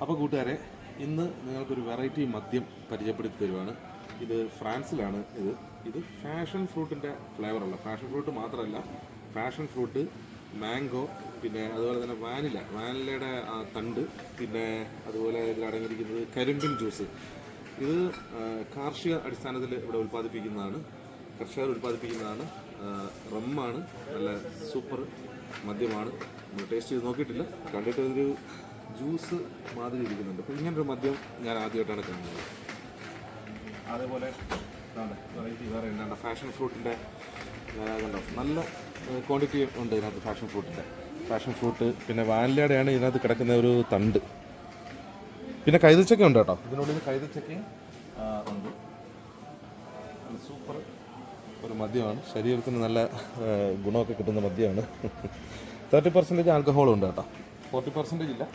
അപ്പോൾ കൂട്ടുകാരെ, ഇന്ന് നിങ്ങൾക്കൊരു വെറൈറ്റി മദ്യം പരിചയപ്പെടുത്തി തരുവാണ്. ഇത് ഫ്രാൻസിലാണ്. ഇത് ഫാഷൻ ഫ്രൂട്ടിൻ്റെ ഫ്ലേവറുള്ള, ഫാഷൻ ഫ്രൂട്ട് മാത്രമല്ല, ഫാഷൻ ഫ്രൂട്ട്, മാംഗോ, പിന്നെ അതുപോലെ തന്നെ വാനിലയുടെ തണ്ട്, പിന്നെ അതുപോലെ ഇതിൽ അടങ്ങിയിരിക്കുന്നത് കരിമ്പിൻ ജ്യൂസ്. ഇത് കാർഷിക അടിസ്ഥാനത്തിൽ ഇവിടെ ഉൽപ്പാദിപ്പിക്കുന്നതാണ്, കർഷകർ ഉൽപ്പാദിപ്പിക്കുന്നതാണ്. റമ്മാണ്, നല്ല സൂപ്പർ മദ്യമാണ്. നമ്മൾ ടേസ്റ്റ് ചെയ്ത് നോക്കിയിട്ടില്ല, കണ്ടിട്ട് ഒരു ജ്യൂസ് മാതിരി ഇരിക്കുന്നുണ്ട്. അപ്പോൾ ഇങ്ങനൊരു മദ്യം ഞാൻ ആദ്യമായിട്ടാണ് കാണുന്നത്. അതേപോലെ വെറൈറ്റി വേറെ എന്താണ്, ഫാഷൻ ഫ്രൂട്ടിൻ്റെ കണ്ടോ, നല്ല ക്വാണ്ടിറ്റി ഉണ്ട് ഇതിനകത്ത്. ഫാഷൻ ഫ്രൂട്ട്, പിന്നെ വാനിലയുടെയാണ് ഇതിനകത്ത് കിടക്കുന്ന ഒരു തണ്ട്. പിന്നെ കൈതച്ചക്ക ഉണ്ട് കേട്ടോ, ഇതിനുള്ളിൽ കൈതച്ചക്ക ഉണ്ട്. സൂപ്പർ ഒരു മദ്യമാണ്, ശരീരത്തിന് നല്ല ഗുണമൊക്കെ കിട്ടുന്ന മദ്യമാണ്. 30% ആൽക്കഹോളും ഉണ്ട് കേട്ടോ, 40% ഇല്ല.